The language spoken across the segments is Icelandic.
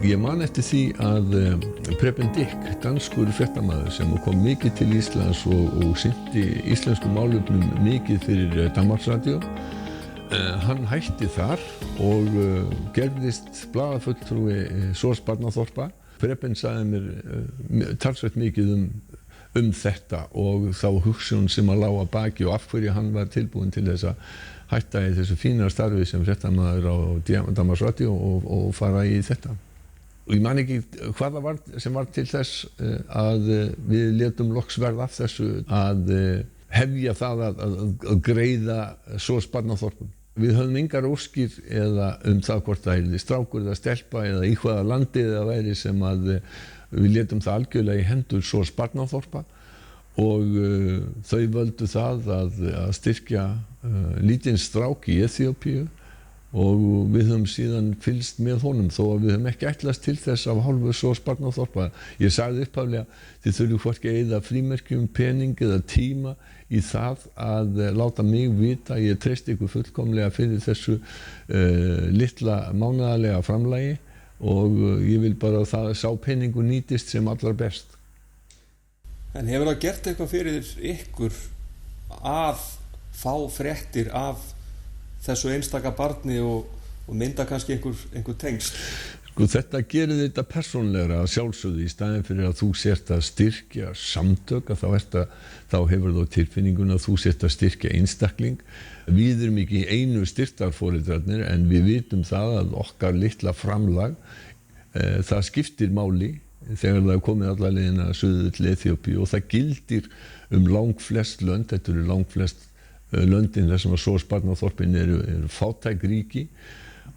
Ég man eftir því að Preben Dick, danskur fréttamaður sem kom mikið til Íslands og sinnti íslensku málefnum mikið fyrir Danmarksradio, hann hætti þar og gerðist blaðafulltrúi SOS Barnaþorpa. Preben sagði mér talsvert mikið um þetta og þá hugsun sem að lá að baki og af hverju hann var tilbúinn til þess að hætta í þessu fína starfi sem fréttamaður á Danmarksradio og fara í þetta. Og ég man ekki hvað það var sem var til þess að við létum loks verða af þessu að hefja það að greiða SOS Barnaþorpum. Við höfðum engar óskir eða það hvort það yrði strákur eða stelpa eða í hvaða landi það væri sem að við létum það algjörlega í hendur SOS Barnaþorpa og þau völdu það að styrkja lítinn strák í Eþíópíu og við höfum síðan fylgst með honum þó að við höfum ekki ætlast til þess af hálfu SOS Barnaþorpa. Ég sagði upphaflega þið þurfum hvorki að eyða frímerkjum, pening eða tíma í það að láta mig vita ég treysti ykkur fullkomlega fyrir þessu litla mánaðarlega framlagi og ég vil bara að það sá peningur nýtist sem allra best. En hefur það gert eitthvað fyrir ykkur að fá fréttir af þessu einstaka barni og mynda kannski einhver tengsl? Sko, þetta gerir þetta persónlegra að sjálfsögðu í staðinn fyrir að þú sért að styrkja samtök þá hefur þú tilfinninguna að þú sért að styrkja einstakling. Við erum ekki einu styrktarforeldrarnir en við vitum það að okkar litla framlag það skiptir máli þegar það er komið alla leiðina suður til Eþíópíu og það gildir langflest lönd, þetta eru langflest löndin þar sem að SOS Barnaþorpin eru fátæk ríki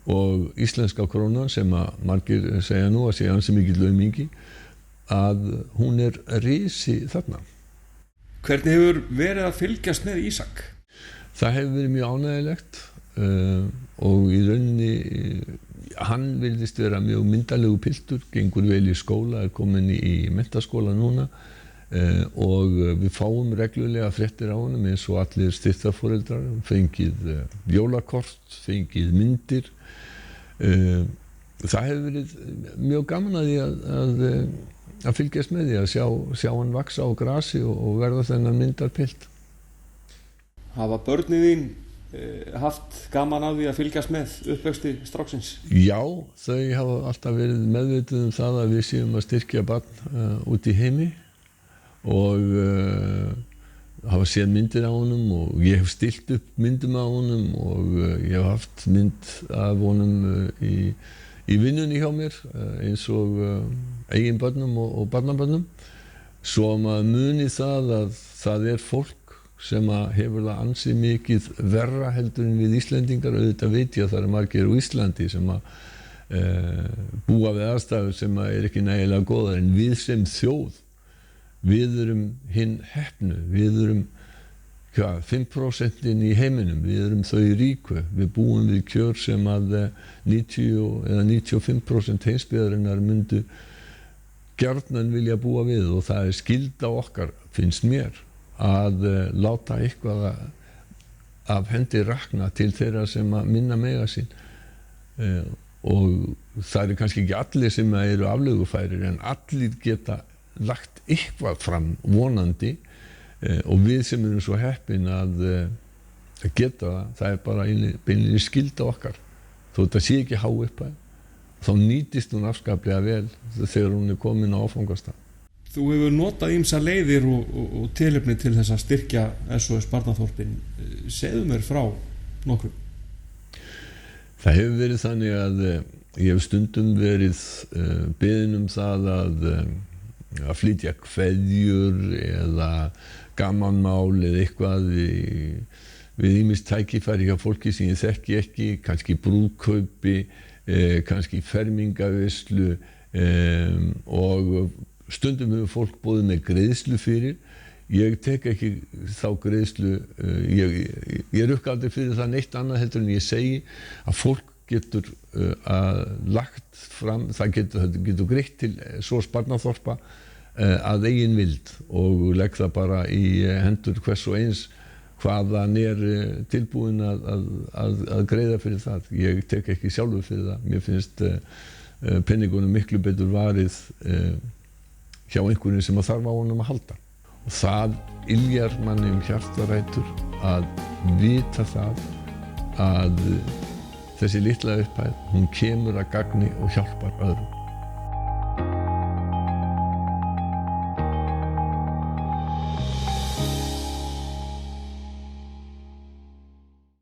og íslenska krónan sem að margir segja nú að segja ansi mikill aumingi að hún er risi þarna. Hvernig hefur verið að fylgjast með Ísak? Það hefur verið mjög ánægjulegt og í rauninni hann virðist vera mjög myndalegu piltur, gengur vel í skóla, er kominn í menntaskóla núna og við fáum reglulega fréttir á honum eins og allir styrktarforeldrar, fengið jólakort, fengið myndir. Það hefur verið mjög gaman að því að fylgjast með því að sjá hann vaxa á grasi og verða þennan myndarpilt. Hafa börnin þín haft gaman af því að fylgjast með uppvexti stráksins? Já, þau hafa alltaf verið meðvituð það að við séum að styrkja barn út í heimi og hafa séð myndir á honum og ég hef stillt upp myndum á honum og ég hef haft mynd af honum í vinnunni hjá mér eins og eigin börnum og barnabörnum svo maður muni það að það er fólk sem hefur það ansi mikið verra heldur en við Íslendingar auðvitað veit ég að það eru margir á Íslandi sem búa við aðstæður sem er ekki nægilega góðar en við sem þjóð við erum hinn heppnu, við erum 5% í heiminum, við erum þau ríku, við búum við kjör sem að 90 eða 95% heimsbyggðarinnar myndu gjarnan vilja búa við og það er skylda okkar, finnst mér, að láta eitthvað af hendi rakna til þeirra sem að minna mega sín og það eru kannski ekki allir sem eru aflögufærir en allir geta lagt eitthvað fram vonandi og við sem erum svo heppin að geta það er bara beinlínis skylda okkar þó þetta sé ekki há upphæð þá nýtist hún afskaplega vel þegar hún er komin á áfangastað. Þú hefur notað ýmsar leiðir og tilefni til þess að styrkja SOS Barnaþorpin. Segðu mér frá nokkrum. Það hefur verið þannig að ég hef stundum verið beðinn það að flytja kveðjur eða gamanmál eða eitthvað við ýmis tækifæri hjá fólki sem ég þekki ekki, kannski brúðkaupi, kannski fermingaveislu og stundum hefur fólk boðið með greiðslu fyrir. Ég tek ekki þá greiðslu, ég rukka aldrei fyrir það neitt annað heldur en ég segi að fólk getur lagt fram, það getur greitt til SOS Barnaþorpa að eigin vild og legg það bara í hendur hvers og eins hvaðan tilbúinn að greiða fyrir það. Ég tek ekki sjálfur fyrir það. Mér finnst penningunum miklu betur varið hjá einhverjum sem þarf á honum að halda. Og það yljar manni hjartarætur að vita það að þessi litla upphæð, hún kemur að gagni og hjálpar öðrum.